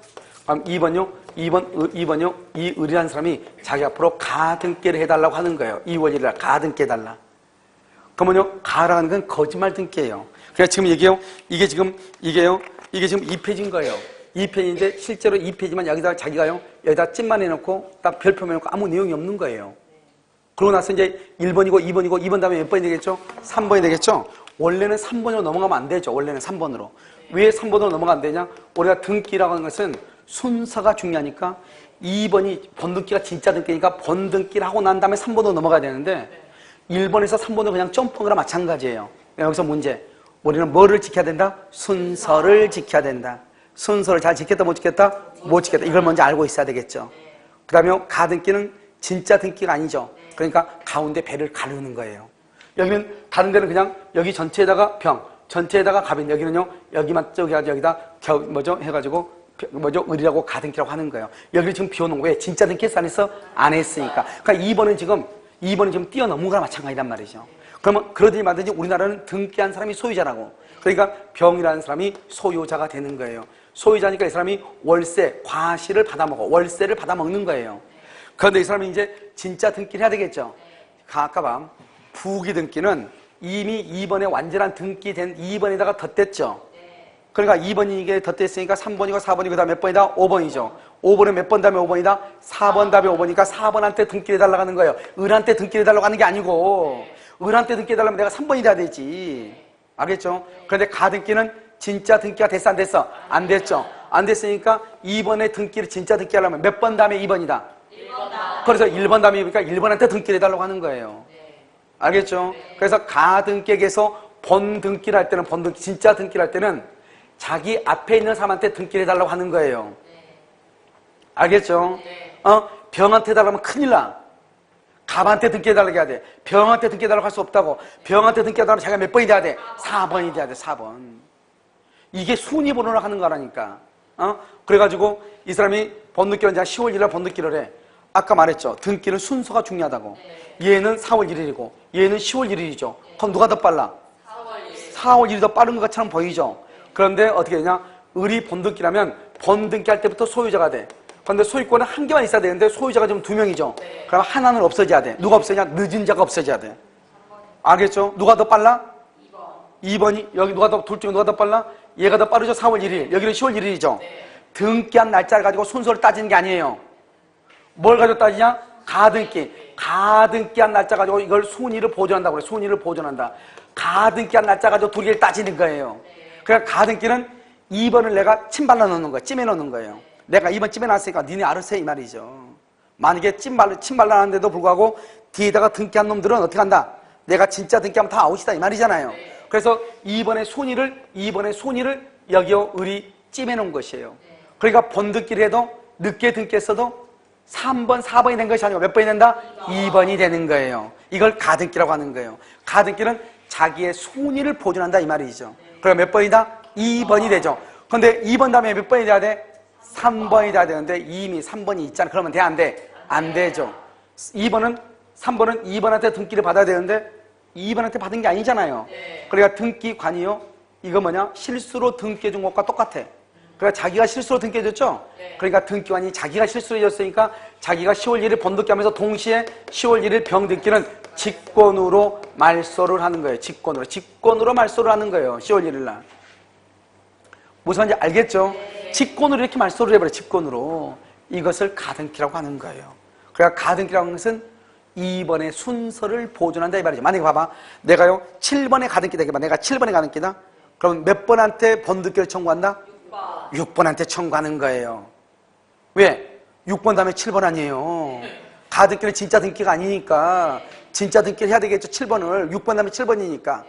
그럼 2번요? 2번요? 이 을이라는 사람이 자기 앞으로 가등기를 해달라고 하는 거예요. 2월 1일 날 가등기 해달라. 그러면요, 가라는 건 거짓말 등기예요. 그래서 지금 이게 지금 2페이지인 거예요. 2페이지인데 실제로 2페이지만 여기다 찜만 해놓고 딱 별표만 해놓고 아무 내용이 없는 거예요. 그러고 나서 이제 1번이고 2번 다음에 몇 번이 되겠죠? 3번이 되겠죠? 원래는 3번으로 넘어가면 안 되죠. 원래는 3번으로. 왜 3번으로 넘어가면 안 되냐? 우리가 등기라고 하는 것은 순서가 중요하니까 2번이 번등기가 진짜 등기니까 번등기를 하고 난 다음에 3번으로 넘어가야 되는데 1번에서 3번으로 그냥 점프한 거랑 마찬가지예요. 여기서 문제. 우리는 뭐를 지켜야 된다? 순서를 지켜야 된다. 순서를 잘 지켰다 못 지켰다? 못 지켰다. 이걸 먼저 알고 있어야 되겠죠. 그 다음에 가등기는 진짜 등기가 아니죠. 그러니까 가운데 배를 가르는 거예요. 여기는 다른 데는 그냥 여기 전체에다가 병, 전체에다가 갑인, 여기는요 여기만 저기 여기다 해가지고 을이라고 가등기라고 하는 거예요. 여기를 지금 비워놓은 거예요. 진짜 등기 했어 안 했어? 안 했으니까. 그러니까 2번은 지금 뛰어넘은 거랑 마찬가지란 말이죠. 그러면 그러든지 말든지 우리나라는 등기한 사람이 소유자라고. 그러니까 병이라는 사람이 소유자가 되는 거예요. 소유자니까 이 사람이 월세, 과실을 받아먹어. 월세를 받아먹는 거예요. 그런데 이 사람이 이제 진짜 등기를 해야 되겠죠. 아까 봐. 부기 등기는 이미 2번에 완전한 등기된 2번에다가 덧댔죠. 그러니까 2번이 이게 덧댔으니까 3번이고 4번이고 그 다음에 몇 번이다? 5번이죠. 5번은 몇 번 다음에 5번이다? 4번 다음에 5번이니까 4번한테 등기를 해달라고 하는 거예요. 을한테 등기를 해달라고 하는 게 아니고 을한테 등기를 해달라면 내가 3번이 돼야 되지. 알겠죠? 그런데 가등기는 진짜 등기가 됐어 안 됐어? 안 됐죠. 안 됐으니까 2번에 등기를 진짜 등기하려면 몇 번 다음에 2번이다? 1번 다음. 그래서 1번 다음에 2번이니까 1번한테 등기를 해달라고 하는 거예요. 알겠죠? 그래서 가등기에서 번등기를 할 때는 번등기, 진짜 등기를 할 때는 자기 앞에 있는 사람한테 등기를 해달라고 하는 거예요. 알겠죠? 병한테 해달라면 큰일 나. 갑한테 등기해달라고 해야 돼. 병한테 등기해달라고 할 수 없다고. 병한테 등기해달라면 자기가 몇 번이 돼야 돼? 4번이 돼야 돼. 4번. 이게 순위번호를 하는 거라니까. 그래가지고 이 사람이 번등기를 이제 10월 1일 번등기를 해. 아까 말했죠. 등기는 순서가 중요하다고. 얘는 4월 1일이고 얘는 10월 1일이죠. 그럼 누가 더 빨라? 4월 1일이 더 빠른 것처럼 보이죠. 그런데 어떻게 되냐? 을이 번등기라면 번등기 할 때부터 소유자가 돼. 그런데 소유권은 한 개만 있어야 되는데 소유자가 지금 2명이죠. 그럼 하나는 없어져야 돼. 누가 없어지냐? 늦은 자가 없어져야 돼. 알겠죠? 누가 더 빨라? 2번이. 여기 둘 중에 누가 더 빨라? 얘가 더 빠르죠. 4월 1일. 여기는 10월 1일이죠. 등기한 날짜를 가지고 순서를 따지는 게 아니에요. 뭘 가지고 따지냐? 가등기. 가등기한 날짜 가지고 이걸 순위를 보존한다고 그래. 순위를 보존한다. 가등기한 날짜 가지고 두 개를 따지는 거예요. 그러니까 가등기는 2번을 내가 침 발라 넣는 거야. 찜해 넣는 거예요. 내가 2번 찜해 놨으니까 니네 알아서 해 이 말이죠. 만약에 침 발라놨는데도 불구하고 뒤에다가 등기한 놈들은 어떻게 한다? 내가 진짜 등기하면 다 아웃이다 이 말이잖아요. 그래서 2번의 순위를 여기요 을이 찜해 놓은 것이에요. 그러니까 번등기를 해도 늦게 등기했어도 3번, 4번이 된 것이 아니고 몇 번이 된다? 2번이 되는 거예요. 이걸 가등기라고 하는 거예요. 가등기는 자기의 순위를 보존한다 이 말이죠. 그럼 몇 번이다? 2번이 되죠. 그런데 2번 다음에 몇 번이 돼야 돼? 3번이 돼야 되는데 이미 3번이 있잖아. 그러면 돼? 안 돼? 안 되죠. 3번은 2번한테 등기를 받아야 되는데 2번한테 받은 게 아니잖아요. 그러니까 등기관이요. 이거 뭐냐? 실수로 등기해준 것과 똑같아. 그러니까 자기가 실수로 등기해줬죠? 그러니까 등기관이 자기가 실수로 해줬으니까 자기가 10월 1일 번등기하면서 동시에 10월 1일 병등기는 직권으로 말소를 하는 거예요. 직권으로 말소를 하는 거예요. 10월 1일 날. 무슨 말인지 알겠죠? 직권으로 이렇게 말소를 해버려요. 직권으로. 이것을 가등기라고 하는 거예요. 그러니까 가등기라고 하는 것은 2번의 순서를 보존한다 이 말이죠. 만약에 봐봐. 내가요 7번의 가등기다. 내가 7번의 가등기다. 그럼 몇 번한테 번등기를 청구한다? 6번한테 청구하는 거예요. 왜? 6번 다음에 7번 아니에요. 가등기는 진짜 등기가 아니니까 진짜 등기를 해야 되겠죠. 7번을 6번 다음에 7번이니까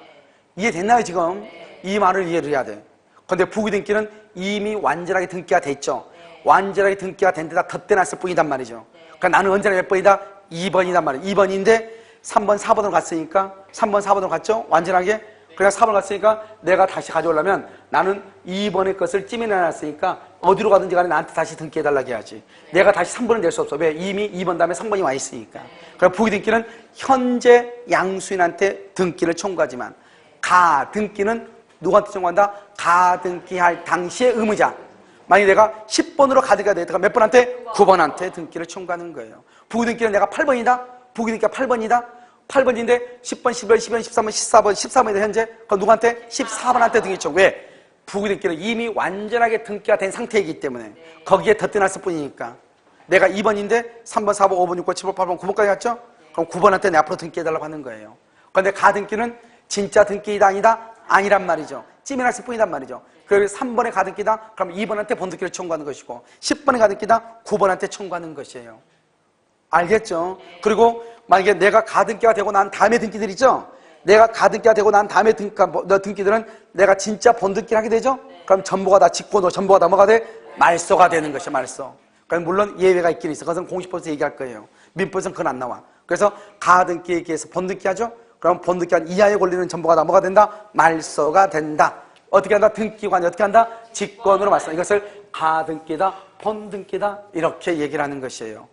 이해됐나요 지금? 이 말을 이해를 해야 돼. 그런데 부기 등기는 이미 완전하게 등기가 됐죠. 완전하게 등기가 된 데다 덧대놨을 뿐이단 말이죠. 그러니까 나는 언제나 몇 번이다? 2번이단 말이에요. 2번인데 3번, 4번으로 갔으니까 3번, 4번으로 갔죠? 완전하게. 그러니까 4번 갔으니까 내가 다시 가져오려면 나는 2번의 것을 찜해놨으니까 어디로 가든지 간에 나한테 다시 등기해달라고 해야지. 내가 다시 3번은 낼 수 없어. 왜? 이미 2번 다음에 3번이 와 있으니까. 그러니까 부기 등기는 현재 양수인한테 등기를 청구하지만 가등기는 누구한테 청구한다? 가등기할 당시의 의무자. 만약에 내가 10번으로 가등기가 되다가 몇 번한테? 9번한테 등기를 청구하는 거예요. 부기 등기는 내가 8번이다? 부기 등기가 8번이다? 8번인데 10번, 11번, 12번, 13번, 14번, 14번이다 현재. 그럼 누구한테? 14번한테 등기 청구. 왜? 부기 등기는 이미 완전하게 등기가 된 상태이기 때문에 거기에 덧대놨을 뿐이니까. 내가 2번인데 3번, 4번, 5번, 6번, 7번, 8번, 9번까지 갔죠? 그럼 9번한테 내 앞으로 등기해달라고 하는 거예요. 그런데 가등기는 진짜 등기이다 아니다? 아니란 말이죠. 찜이났을 뿐이란 말이죠. 그래서 3번에 가등기다? 그럼 2번한테 본등기를 청구하는 것이고 10번에 가등기다? 9번한테 청구하는 것이에요. 알겠죠? 그리고 만약에 내가 가등기가 되고 난 다음에 등기들 있죠? 내가 가등기가 되고 난 다음에 등기들은 내가 진짜 본등기를 하게 되죠? 그럼 전부가 다 직권으로 전부가 다 뭐가 돼? 말소가 되는 것이야, 말소. 그럼 물론 예외가 있긴 있어. 그것은 공식법에서 얘기할 거예요. 민법에서는 그건 안 나와. 그래서 가등기에 의해서 본등기 하죠? 그럼 본등기한 이하의 권리는 전부가 다 뭐가 된다? 말소가 된다. 어떻게 한다? 등기관이 어떻게 한다? 직권으로 말소. 이것을 가등기다, 본등기다 이렇게 얘기를 하는 것이에요.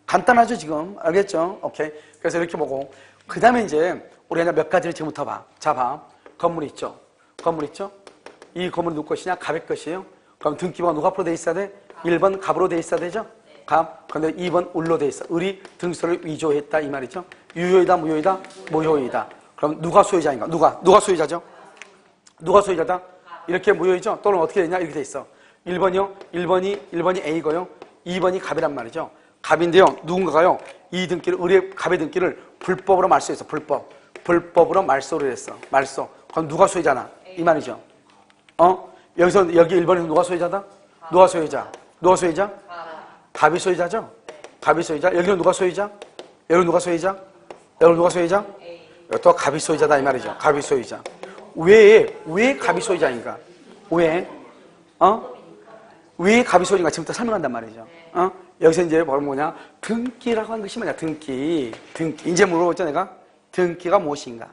간단하죠, 지금? 알겠죠? 오케이. 그래서 이렇게 보고 그 다음에 이제 우리가 몇 가지를 지금부터 봐. 자, 봐. 건물 있죠? 건물 있죠? 이 건물이 누구 것이냐? 갑의 것이에요. 그럼 등기부가 누가 앞으로 돼 있어야 돼? 1번 갑으로 돼 있어야 되죠? 갑. 근데 2번 을로 돼 있어. 을이 등수를 위조했다 이 말이죠. 유효이다, 무효이다? 무효이다. 그럼 누가 소유자인가? 누가 소유자죠? 누가 소유자다? 이렇게 무효이죠? 또는 어떻게 되냐? 이렇게 돼 있어. 1번이요? 1번이 A고요. 2번이 갑이란 말이죠. 갑인데요. 누군가가요. 이 등기를, 을의 갑의 등기를 불법으로 말소했어. 불법으로 말소를 했어. 말소. 그럼 누가 소유자나? 이 말이죠. 여기서, 여기 1번에서 누가 소유자다? 누가 소유자? 누가 소유자? 갑이 소유자죠? 갑이 소유자. 여기는 누가 소유자? 여기는 누가 소유자? 여기는 누가 소유자? 여기 또 갑이 소유자다 이 말이죠. 갑이 소유자. 왜 갑이 소유자인가? 왜? 왜 갑이 소유자인가? 지금부터 설명한단 말이죠. 여기서 이제 뭐냐? 등기라고 하는 것이 뭐냐? 등기. 이제 물어보죠, 내가? 등기가 무엇인가?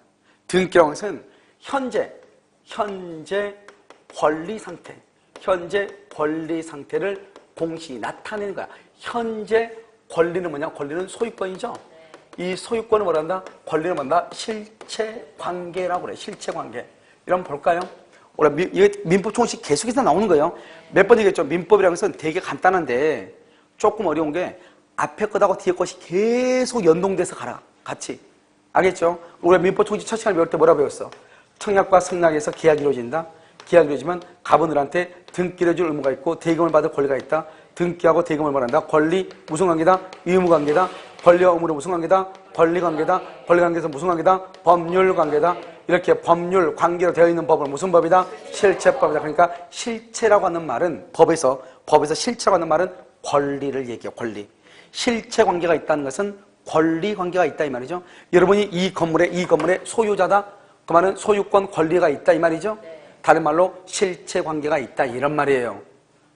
등기라고 하는 것은 현재 권리 상태. 현재 권리 상태를 공시 나타내는 거야. 현재 권리는 뭐냐? 권리는 소유권이죠. 이 소유권을 뭐라 한다? 권리를 뭐라 한다? 실체 관계라고 그래. 실체 관계. 이런 볼까요? 이게 민법 총칙 계속해서 나오는 거예요. 몇 번이겠죠? 민법이라는 것은 되게 간단한데 조금 어려운 게 앞에 것하고 뒤에 것이 계속 연동돼서 가라. 같이. 알겠죠? 우리가 민법 총칙 첫 시간에 배울 때 뭐라 배웠어? 청약과 승낙에서 계약이 이루어진다. 계약이 이루어지면 갑은 을한테 등기를 줄 의무가 있고 대금을 받을 권리가 있다. 등기하고 대금을 말한다. 권리 무슨 관계다? 의무 관계다. 권리와 의무는 무슨 관계다? 권리 관계다. 권리 관계에서 무슨 관계다? 법률 관계다. 이렇게 법률 관계로 되어 있는 법은 무슨 법이다? 실체법이다. 그러니까 실체라고 하는 말은 법에서 실체라고 하는 말은 권리를 얘기해요. 권리. 실체 관계가 있다는 것은 권리 관계가 있다 이 말이죠. 여러분이 이 건물의 소유자다. 그 말은 소유권 권리가 있다 이 말이죠. 다른 말로 실체 관계가 있다 이런 말이에요.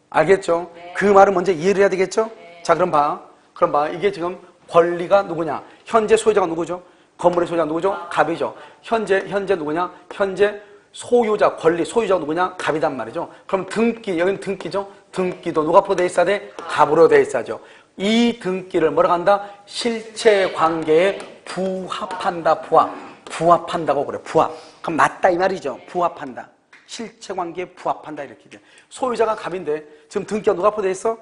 알겠죠? 그 말을 먼저 이해를 해야 되겠죠? 자, 그럼 봐. 이게 지금 권리가 누구냐? 현재 소유자가 누구죠? 건물의 소유자가 누구죠? 갑이죠. 현재 누구냐? 현재 소유자, 소유자가 누구냐? 갑이단 말이죠. 그럼 등기, 여기는 등기죠? 등기도 누가 앞으로 돼 있어야 돼? 갑으로 돼 있어야죠. 이 등기를 뭐라고 한다? 실체 관계에 부합한다, 부합한다고 그래, 부합. 그럼 맞다 이 말이죠. 부합한다. 실체 관계에 부합한다 이렇게 돼. 소유자가 갑인데 지금 등기가 누가 앞으로 돼 있어?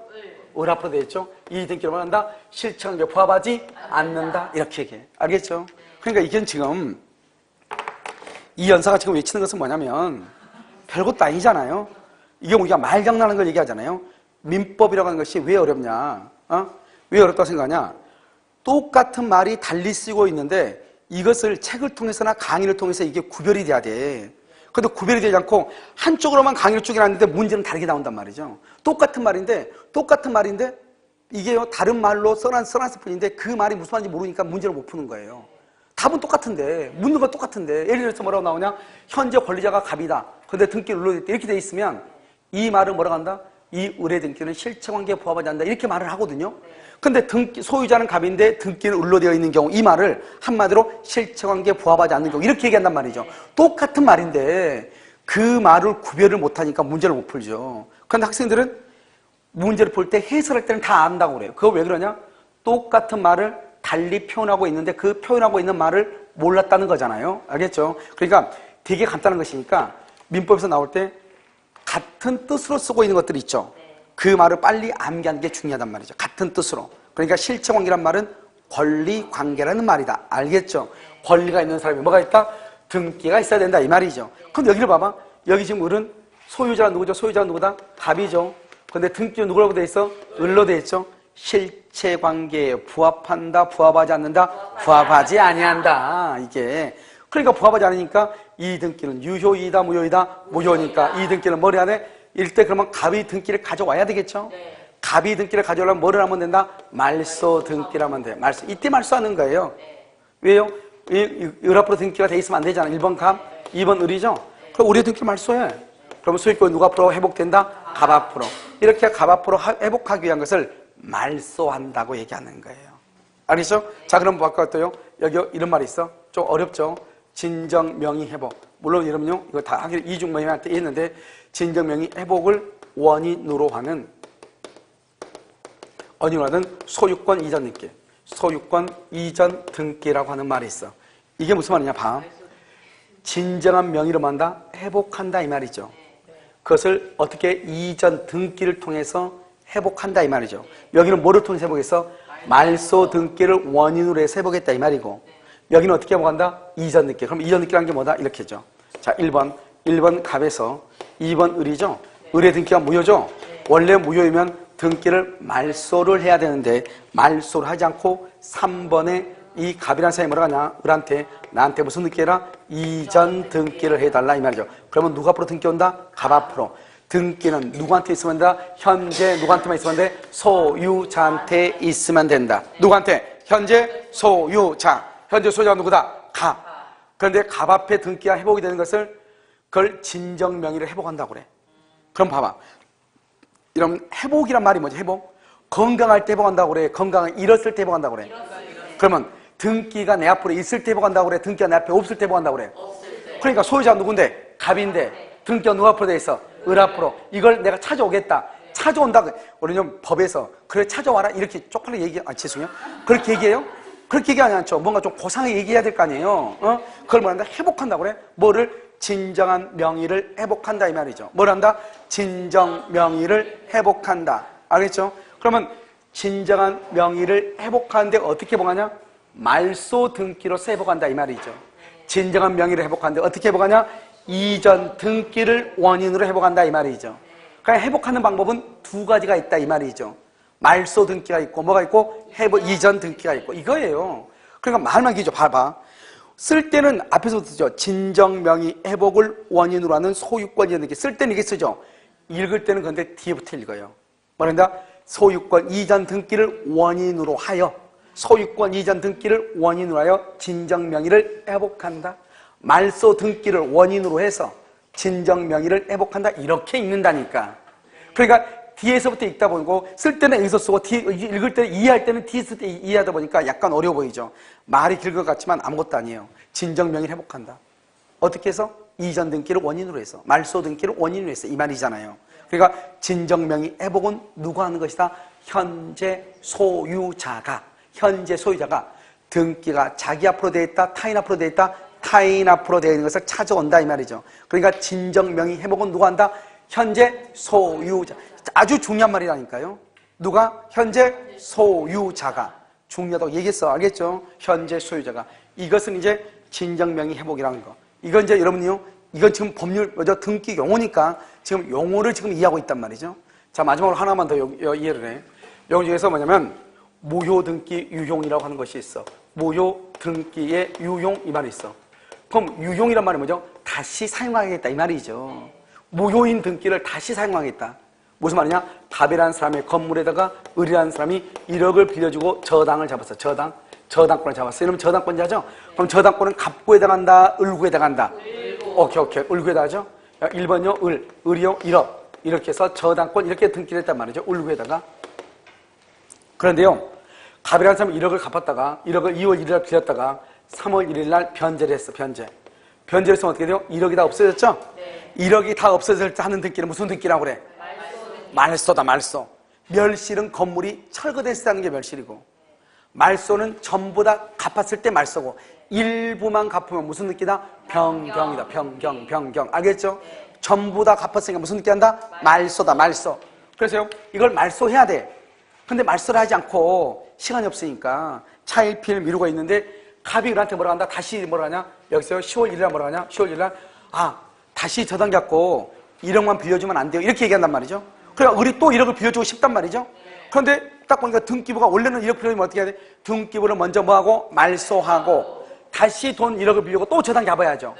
을 앞으로 돼 있죠. 이 등기를 말한다. 실체 관계에 부합하지 않는다 이렇게 얘기해. 알겠죠? 그러니까 이게 지금 이 연사가 지금 외치는 것은 뭐냐면 별것도 아니잖아요. 이게 우리가 말장난하는 걸 얘기하잖아요. 민법이라고 하는 것이 왜 어렵냐? 왜 어렵다고 생각하냐? 똑같은 말이 달리 쓰고 있는데 이것을 책을 통해서나 강의를 통해서 이게 구별이 돼야 돼. 근데 구별이 되지 않고 한쪽으로만 강의를 쭉 해놨는데 문제는 다르게 나온단 말이죠. 똑같은 말인데 이게요 다른 말로 써놨을 뿐인데 그 말이 무슨 말인지 모르니까 문제를 못 푸는 거예요. 답은 똑같은데 묻는 건 똑같은데 예를 들어서 뭐라고 나오냐? 현재 권리자가 갑이다. 근데 등기를 눌러야 돼. 이렇게 돼 있으면 이 말은 뭐라고 한다? 이 을의 등기는 실체관계에 부합하지 않는다. 이렇게 말을 하거든요. 근데 소유자는 갑인데 등기는 을로 되어 있는 경우 이 말을 한마디로 실체관계에 부합하지 않는 경우 이렇게 얘기한단 말이죠. 똑같은 말인데 그 말을 구별을 못하니까 문제를 못 풀죠. 그런데 학생들은 문제를 풀 때 해설할 때는 다 안다고 그래요. 그거 왜 그러냐? 똑같은 말을 달리 표현하고 있는데 그 표현하고 있는 말을 몰랐다는 거잖아요. 알겠죠? 그러니까 되게 간단한 것이니까 민법에서 나올 때 같은 뜻으로 쓰고 있는 것들이 있죠. 그 말을 빨리 암기하는 게 중요하단 말이죠. 같은 뜻으로. 그러니까 실체관계란 말은 권리관계라는 말이다. 알겠죠? 권리가 있는 사람이 뭐가 있다? 등기가 있어야 된다 이 말이죠. 근데 여기를 봐봐. 여기 지금 을은 소유자가 누구죠? 소유자가 누구다? 갑이죠. 근데 등기는 누구라고 돼 있어? 을로 돼 있죠. 실체관계에 부합한다, 부합하지 않는다, 부합하지 아니한다. 이게 그러니까 부합하지 않으니까 이 등기는 유효이다 무효이다? 무효니까 이 등기는 뭘 해야 돼? 일대 그러면 갑이 등기를 가져와야 되겠죠? 갑이 등기를 가져오려면 뭐를 하면 된다? 말소 등기를 하면 돼. 말소. 이때 말소하는 거예요. 왜요? 을 앞으로 등기가 돼 있으면 안 되잖아. 1번 갑, 2번 을이죠? 그럼 우리 등기 말소해. 그러면 소유권 누가 앞으로 회복된다? 갑 앞으로. 이렇게 갑 앞으로 회복하기 위한 것을 말소한다고 얘기하는 거예요. 알겠죠? 자, 그럼 뭐 할까 또요? 여기 이런 말이 있어. 좀 어렵죠? 진정 명의 회복. 물론 여러분요, 이거 다 하기로 이중 모임할 때 했는데, 진정 명의 회복을 원인으로 하는 소유권 이전 등기. 소유권 이전 등기라고 하는 말이 있어. 이게 무슨 말이냐, 봐. 진정한 명의로 만다? 회복한다 이 말이죠. 그것을 어떻게 이전 등기를 통해서 회복한다 이 말이죠. 여기는 뭐를 통해서 회복했어? 말소 등기를 원인으로 해서 회복했다 이 말이고, 여기는 어떻게 회복한다? 이전 등기. 그럼 이전 등기라는 게 뭐다? 이렇게 죠. 자, 1번 갑에서 2번 을이죠. 을의 등기가 무효죠. 원래 무효이면 등기를 말소를 해야 되는데 말소를 하지 않고 3번에 이 갑이라는 사람이 뭐라 하냐? 을한테 나한테 무슨 등기 해라? 이전 등기를 해달라 이 말이죠. 그러면 누가 앞으로 등기 온다? 갑 앞으로. 등기는 누구한테 있으면 된다? 현재 누구한테만 있으면 돼? 소유자한테 있으면 된다. 누구한테? 현재 소유자. 현재 소유자가 누구다? 갑. 그런데 갑 앞에 등기가 회복이 되는 것을 그걸 진정 명의를 회복한다고 그래. 그럼 봐봐. 이런 회복이란 말이 뭐지? 회복? 건강할 때 회복한다고 그래. 건강을 잃었을 때 회복한다고 그래. 그러면 등기가 내 앞으로 있을 때 회복한다고 그래. 등기가 내 앞에 없을 때 회복한다고 그래. 그러니까 소유자가 누군데? 갑인데 등기가 누구 앞으로 돼 있어? 을 앞으로. 이걸 내가 찾아오겠다. 찾아온다. 우리는 법에서 그래 찾아와라 이렇게 쪽팔리게 얘기. 죄송해요. 그렇게 얘기해요? 그렇게 얘기하지 않죠. 뭔가 좀 고상하게 얘기해야 될 거 아니에요. 그걸 뭐한다? 회복한다고 그래. 뭐를? 진정한 명의를 회복한다 이 말이죠. 뭘 한다? 진정 명의를 회복한다. 알겠죠? 그러면 진정한 명의를 회복하는데 어떻게 회복하냐? 말소 등기로서 회복한다 이 말이죠. 진정한 명의를 회복하는데 어떻게 회복하냐? 이전 등기를 원인으로 회복한다 이 말이죠. 그러니까 회복하는 방법은 두 가지가 있다 이 말이죠. 말소 등기가 있고 뭐가 있고 이전 등기가 있고 이거예요. 그러니까 말만 기죠. 봐봐. 쓸 때는 앞에서 쓰죠. 진정 명의 회복을 원인으로 하는 소유권 이전 등기. 쓸 때는 이게 쓰죠. 읽을 때는 근데 뒤에부터 읽어요. 뭐란다? 소유권 이전 등기를 원인으로 하여, 소유권 이전 등기를 원인으로 하여 진정 명의를 회복한다. 말소 등기를 원인으로 해서 진정 명의를 회복한다. 이렇게 읽는다니까. 그러니까 뒤에서부터 읽다 보고 쓸 때는 여기서 쓰고 읽을 때 이해할 때는 뒤에 쓸 때 이해하다 보니까 약간 어려워 보이죠. 말이 길 것 같지만 아무것도 아니에요. 진정 명의를 회복한다. 어떻게 해서? 이전 등기를 원인으로 해서, 말소 등기를 원인으로 해서 이 말이잖아요. 그러니까 진정 명의 회복은 누가 하는 것이다? 현재 소유자가 등기가 자기 앞으로 되어 있다, 타인 앞으로 되어 있다, 타인 앞으로 되어 있는 것을 찾아온다 이 말이죠. 그러니까 진정 명의 회복은 누가 한다? 현재 소유자. 아주 중요한 말이라니까요. 누가? 현재 소유자가. 중요하다고 얘기했어. 알겠죠? 현재 소유자가. 이것은 이제 진정 명의 회복이라는 거. 이건 이제 여러분이요, 이건 지금 법률, 등기 용어니까 지금 용어를 지금 이해하고 있단 말이죠. 자, 마지막으로 하나만 더 이해를 해. 용어 중에서 뭐냐면 무효 등기 유용이라고 하는 것이 있어. 무효 등기의 유용 이 말이 있어. 그럼 유용이란 말이 뭐죠? 다시 사용하겠다 이 말이죠. 무효인 등기를 다시 사용하겠다. 무슨 말이냐? 답이라는 사람의 건물에다가 을이라는 사람이 1억을 빌려주고 저당을 잡았어. 저당권을 잡았어. 이러면 저당권자죠? 그럼 저당권은 갑구에 해당한다? 을구에 해당한다? 오케이. 을구에 해당하죠? 1번요, 을이요, 1억. 이렇게 해서 저당권 이렇게 등기를 했단 말이죠. 을구에다가. 그런데요, 갑이라는 사람은 1억을 갚았다가 1억을 2월 1일 날 빌렸다가 3월 1일 날 변제를 했어. 변제를 했으면 어떻게 돼요? 1억이 다 없어졌죠? 1억이 다 없어질 때 하는 등기는 무슨 등기라고 그래? 말소다, 말소. 멸실은 건물이 철거됐을 때 하는 게 멸실이고, 말소는 전부 다 갚았을 때 말소고, 일부만 갚으면 무슨 등기다? 변경이다. 변경. 알겠죠? 전부 다 갚았으니까 무슨 등기 한다? 말소다, 말소. 그래서요, 이걸 말소해야 돼. 근데 말소를 하지 않고 시간이 없으니까 차일피일 미루고 있는데 갑이 을한테 뭐라 한다? 다시 뭐라 하냐? 여기서 10월 1일 날 뭐라 하냐? 10월 1일 날 다시 저당 잡고 1억만 빌려주면 안 돼요. 이렇게 얘기한단 말이죠. 그러니까 을이 또 1억을 빌려주고 싶단 말이죠. 그런데 딱 보니까 등기부가 원래는 1억 빌려주면 어떻게 해야 돼? 등기부를 먼저 뭐하고? 말소하고 다시 돈 1억을 빌려고 또 저당 잡아야죠.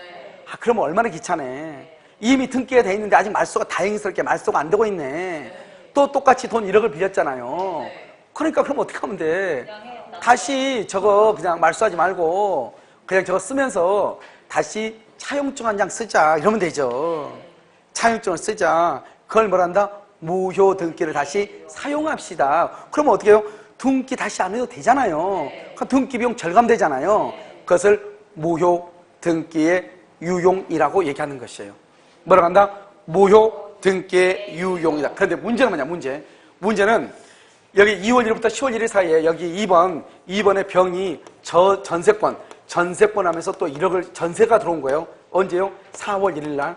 아, 그러면 얼마나 귀찮네. 이미 등기가 돼 있는데 아직 말소가 다행스럽게 말소가 안 되고 있네. 또 똑같이 돈 1억을 빌렸잖아요. 그러니까 그럼 어떻게 하면 돼? 다시 저거 그냥 말소하지 말고 그냥 저거 쓰면서 다시 차용증 한 장 쓰자 이러면 되죠. 차용증을 쓰자. 그걸 뭐란다? 무효 등기를 다시 사용합시다. 그러면 어떻게 해요? 등기 다시 안 해도 되잖아요. 그럼 등기 비용 절감되잖아요. 그것을 무효 등기의 유용이라고 얘기하는 것이에요. 뭐라고 한다? 무효 등기의 유용이다. 그런데 문제는 뭐냐? 문제는 여기 2월 1일부터 10월 1일 사이에 여기 2번의 병이 전세권 하면서 또 1억을 전세가 들어온 거예요. 언제요? 4월 1일 날.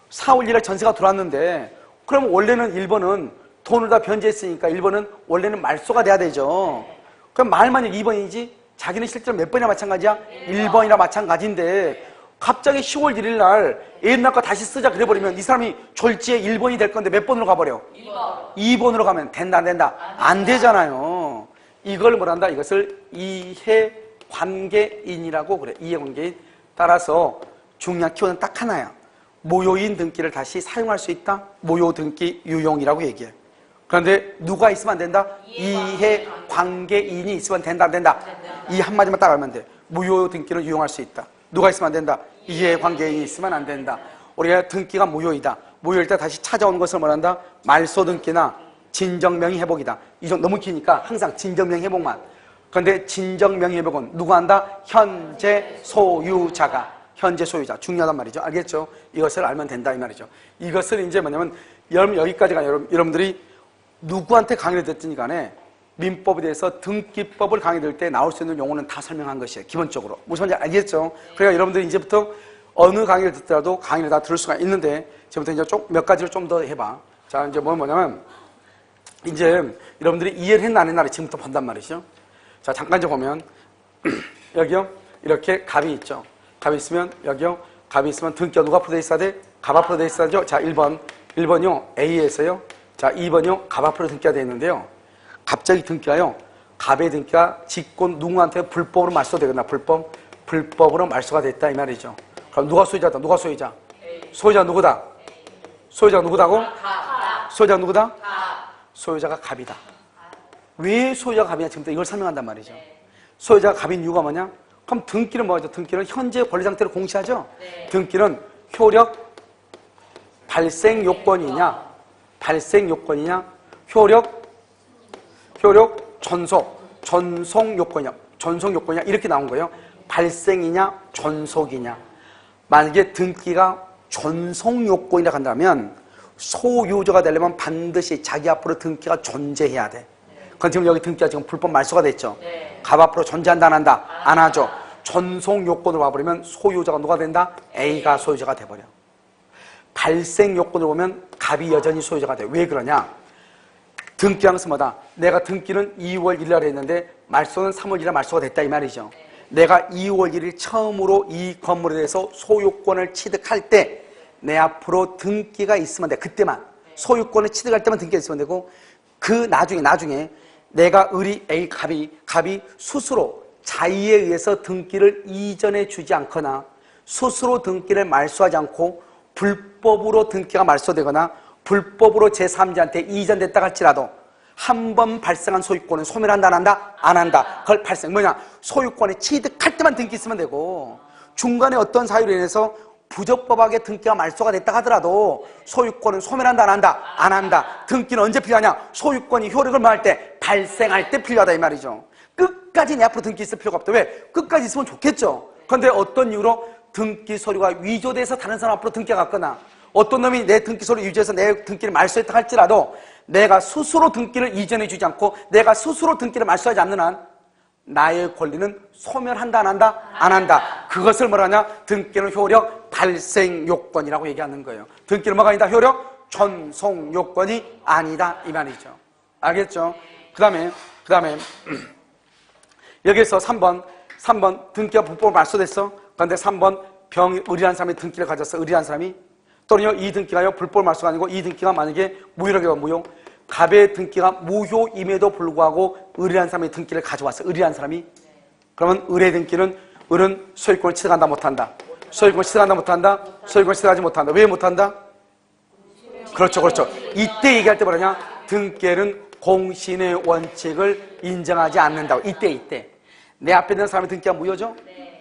4월 1일 날 전세가 들어왔는데 그럼 원래는 1번은 돈을 다 변제했으니까 1번은 원래는 말소가 돼야 되죠. 그럼 만약 2번이지 자기는 실제로 몇 번이나 마찬가지야? 1번이나 마찬가지인데 갑자기 10월 1일 날 옛날 거 다시 쓰자 그래버리면 이 사람이 졸지에 1번이 될 건데 몇 번으로 가버려? 2번으로 가면 된다 안 된다? 안 되잖아요. 이걸 뭐란다? 이것을 이해관계인이라고 그래. 이해관계인. 따라서 중요한 키워드는 딱 하나야. 무효인 등기를 다시 사용할 수 있다? 무효 등기 유용이라고 얘기해. 그런데 누가 있으면 안 된다? 이해관계인이 있으면 된다 안 된다? 이 한마디만 딱 알면 돼. 무효 등기를 유용할 수 있다. 누가 있으면 안 된다? 이해관계인이 있으면 안 된다. 우리가 등기가 무효이다. 무효일 때 다시 찾아오는 것을 뭐란다? 말소 등기나 진정명의 회복이다. 이 정도 너무 기니까 항상 진정명의 회복만. 그런데 진정명의 회복은 누가 한다? 현재 소유자가. 현재 소유자. 중요하단 말이죠. 알겠죠? 이것을 알면 된다 이 말이죠. 이것을 이제 뭐냐면 여기까지가 여러분들이 누구한테 강의를 듣든지 간에 민법에 대해서 등기법을 강의 들을 때 나올 수 있는 용어는 다 설명한 것이에요. 기본적으로. 무슨 말인지 알겠죠? 그러니까 여러분들이 이제부터 어느 강의를 듣더라도 강의를 다 들을 수가 있는데 지금부터 이제 몇 가지를 좀 더 해봐. 자, 이제 뭐냐면 이제 여러분들이 이해를 했나 안 했나를 지금부터 본단 말이죠. 자, 잠깐 좀 보면 여기요. 이렇게 갑이 있죠. 갑이 있으면 여기요. 갑이 있으면 등기가 누가 앞으로 돼 있어야 돼? 갑 앞으로 돼 있어야죠. 자, 1번요. A에서요. 자, 2번요. 갑 앞으로 등기가 돼 있는데요. 갑자기 등기가요. 갑의 등기가 직권 누구한테 불법으로 말소되거나 불법으로 말소가 됐다 이 말이죠. 그럼 누가 소유자다? 누가 소유자? 소유자 누구다? 소유자가 누구다고? 소유자가 누구다? 소유자가 갑이다. 왜 소유자가 갑이냐? 지금부터 이걸 설명한단 말이죠. 소유자가 갑인 이유가 뭐냐? 그럼 등기는 뭐죠? 등기는 현재 권리 상태를 공시하죠? 등기는 효력 발생 요건이냐? 효력 전속 요건이냐? 이렇게 나온 거예요. 발생이냐? 전속이냐? 만약에 등기가 전속 요건이라 한다면 소유자가 되려면 반드시 자기 앞으로 등기가 존재해야 돼. 그건 지금 여기 등기가 지금 불법 말소가 됐죠. 갑 앞으로 존재한다 안 한다? 안 하죠. 전속 요건으로 와버리면 소유자가 누가 된다? A가 소유자가 돼버려. 발생 요건을 보면 갑이 여전히 소유자가 돼. 왜 그러냐? 등기하면서 뭐다? 내가 등기는 2월 1일 날 했는데 말소는 3월 1일 말소가 됐다 이 말이죠. 내가 2월 1일 처음으로 이 건물에 대해서 소유권을 취득할 때 내 앞으로 등기가 있으면 돼. 그때만. 소유권을 취득할 때만 등기가 있으면 되고 그 나중에 내가 갑이 스스로 자의에 의해서 등기를 이전해 주지 않거나 스스로 등기를 말소하지 않고 불법으로 등기가 말소되거나 불법으로 제3자한테 이전됐다 할지라도 한 번 발생한 소유권은 소멸한다 안 한다? 안 한다. 그걸 뭐냐? 소유권을 취득할 때만 등기 있으면 되고 중간에 어떤 사유로 인해서 부적법하게 등기가 말소가 됐다 하더라도 소유권은 소멸한다 안 한다? 안 한다. 등기는 언제 필요하냐? 소유권이 효력을 뭐할 때? 발생할 때 필요하다 이 말이죠. 끝까지 내 앞으로 등기 있을 필요가 없다. 왜? 끝까지 있으면 좋겠죠. 그런데 어떤 이유로 등기 서류가 위조돼서 다른 사람 앞으로 등기가 갔거나 어떤 놈이 내 등기 서류 위조해서 내 등기를 말소했다 할지라도 내가 스스로 등기를 이전해 주지 않고 내가 스스로 등기를 말소하지 않는 한 나의 권리는 소멸한다 안 한다? 안 한다. 그것을 뭐라냐? 등기는 효력 발생 요건이라고 얘기하는 거예요. 등기는 뭐가 아니다? 효력 전속 요건이 아니다 이 말이죠. 알겠죠? 그 다음에 여기서 3번 등기가 불법으로 말소됐어. 그런데 3번 의리한 사람이 등기를 가졌어. 의리한 사람이 또는요 이 등기가요 불법 말소가 아니고 이 등기가 만약에 무효라고 무효 갑의 등기가 무효임에도 불구하고 의뢰한 사람이 등기를 가져왔어. 의뢰한 사람이. 그러면 의뢰 등기는 을은 소유권을 취득한다 못한다? 소유권을 취득한다 못한다? 소유권을 취득하지 못한다. 왜 못한다? 그렇죠, 그렇죠. 이때 얘기할 때 뭐냐냐? 등기에는 공신의 원칙을 인정하지 않는다고. 이때. 내 앞에 있는 사람의 등기가 무효죠?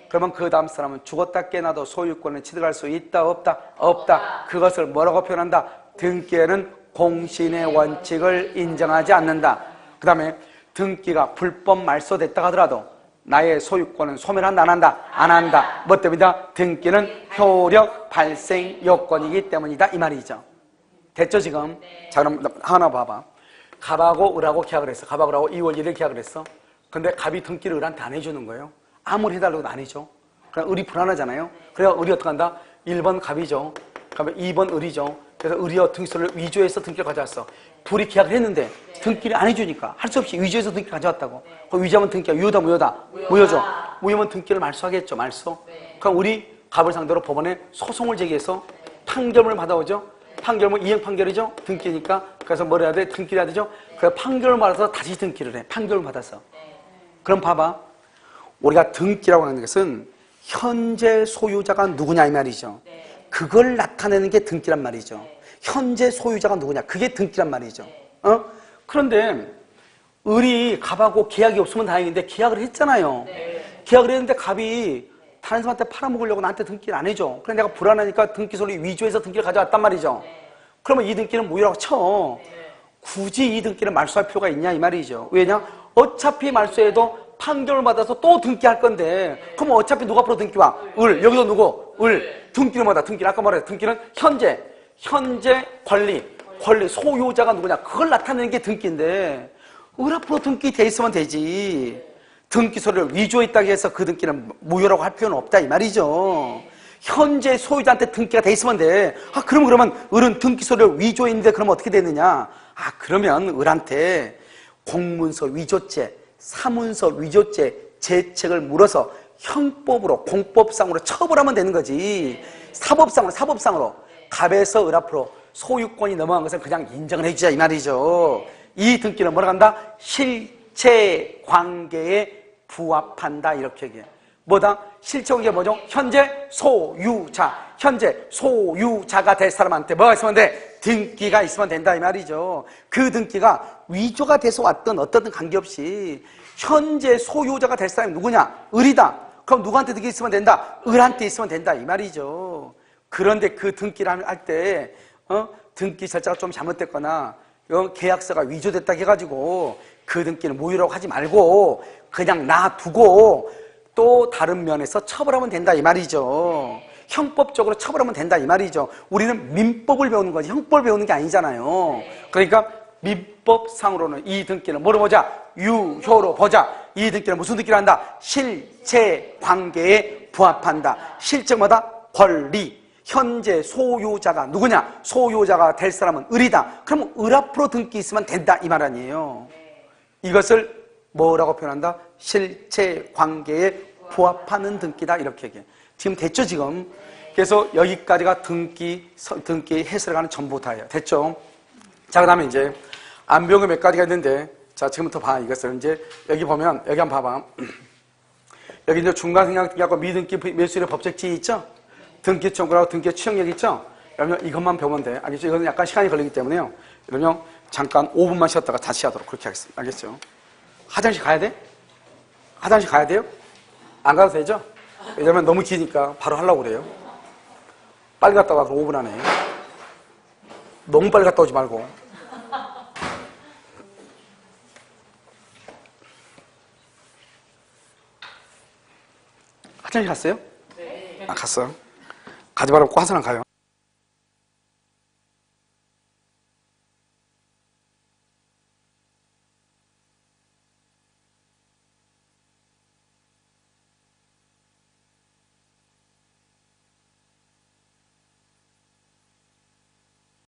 그러면 그 다음 사람은 죽었다 깨나도 소유권을 취득할 수 있다, 없다? 없다. 그것을 뭐라고 표현한다? 등기에는 공신의 원칙을 인정하지 않는다. 그 다음에 등기가 불법 말소됐다 하더라도 나의 소유권은 소멸한다, 안 한다? 안 한다. 뭐 때문이다? 등기는 효력 발생 요건이기 때문이다. 이 말이죠. 됐죠, 지금? 자, 그럼 하나 봐봐. 갑하고 을하고 계약을 했어. 갑하고 을하고 2월 1일 계약을 했어. 근데 갑이 등기를 을한테 안 해주는 거예요. 아무리 해달라고 안 해줘. 그럼 을이 불안하잖아요. 그래서 을이 어떻게 한다? 1번 갑이죠. 그러면 2번 을이죠. 그래서 을이요 등기소를 위조해서 등기를 가져왔어. 둘이 계약을 했는데 등기를 안 해주니까 할 수 없이 위조해서 등기를 가져왔다고. 그럼 위조하면 등기가 유효다, 무효다? 무효죠. 무효면 등기를 말소하겠죠, 말소. 그럼 우리 갑을 상대로 법원에 소송을 제기해서 판결문을 받아오죠. 판결문 이행 판결이죠. 등기니까. 그래서 뭘 해야 돼? 등기를 해야 되죠. 그래서 판결을 받아서 다시 등기를 해. 판결을 받아서. 그럼 봐봐. 우리가 등기라고 하는 것은 현재 소유자가 누구냐 이 말이죠. 그걸 나타내는 게 등기란 말이죠. 현재 소유자가 누구냐, 그게 등기란 말이죠. 그런데 을이 갑하고 계약이 없으면 다행인데 계약을 했잖아요. 계약을 했는데 갑이 다른 사람한테 팔아먹으려고 나한테 등기를 안 해줘. 그래 내가 불안하니까 등기소를 위조해서 등기를 가져왔단 말이죠. 그러면 이 등기는 무효라고 쳐. 굳이 이 등기를 말소할 필요가 있냐 이 말이죠. 왜냐? 어차피 말소해도 판결을 받아서 또 등기할 건데, 그럼 어차피 누가 앞으로 등기 와? 을. 여기도 누구? 을. 등기는 뭐다? 등기는 아까 말했죠. 등기는 현재 권리, 소유자가 누구냐? 그걸 나타내는 게 등기인데, 을 앞으로 등기 돼 있으면 되지. 등기소를 위조했다고 해서 그 등기는 무효라고 할 필요는 없다 이 말이죠. 현재 소유자한테 등기가 돼 있으면 돼. 그러면 을은 등기소를 위조했는데 그러면 어떻게 되느냐? 그러면 을한테 공문서 위조죄, 사문서 위조죄, 재책을 물어서 형법으로, 공법상으로 처벌하면 되는 거지. 사법상으로 갑에서 을 앞으로 소유권이 넘어간 것은 그냥 인정을 해주자 이 말이죠. 이 등기는 뭐라고 한다? 실체 관계에 부합한다 이렇게 얘기해. 뭐다? 실체 관계가 뭐죠? 현재 소유자가 될 사람한테 뭐가 있으면 돼? 등기가 있으면 된다 이 말이죠. 그 등기가 위조가 돼서 왔든 어떻든 관계없이 현재 소유자가 될 사람이 누구냐? 을이다. 그럼 누구한테 등기 있으면 된다? 을한테 있으면 된다 이 말이죠. 그런데 그 등기를 할 때 등기 절차가 좀 잘못됐거나 계약서가 위조됐다 해가지고 그 등기는 무효라고 하지 말고 그냥 놔두고 또 다른 면에서 처벌하면 된다 이 말이죠. 형법적으로 처벌하면 된다 이 말이죠. 우리는 민법을 배우는 거지 형법을 배우는 게 아니잖아요. 그러니까 민법상으로는 이 등기는 뭐로 보자? 유효로 보자. 이 등기는 무슨 등기를 한다? 실체 관계에 부합한다. 실체마다 권리. 현재 소유자가 누구냐? 소유자가 될 사람은 을이다. 그럼 을 앞으로 등기 있으면 된다 이 말 아니에요. 이것을 뭐라고 표현한다? 실체 관계에 부합하는 등기다 이렇게 얘기해. 지금 됐죠 지금? 그래서 여기까지가 등기 해설을 하는 전부 다예요. 됐죠? 자, 그 다음에 이제 안배운 몇 가지가 있는데, 자, 지금부터 봐. 이것을 이제 여기 보면, 여기 한번 봐봐. 여기 이제 중간생략 등기하고 미등기 매수일의 법적 지위 있죠? 등기 청구하고 등기 취득력 있죠? 그러면 이것만 배우면 돼. 알겠죠? 이거는 약간 시간이 걸리기 때문에요. 그러면 잠깐 5분만 쉬었다가 다시 하도록 그렇게 하겠습니다. 알겠죠? 화장실 가야 돼? 화장실 가야 돼요? 안 가도 되죠? 왜냐면 너무 기니까 바로 하려고 그래요. 빨리 갔다 와서 5분 안에. 너무 빨리 갔다 오지 말고. 화장실 갔어요? 네. 갔어요? 가지 말고 화장실 가요.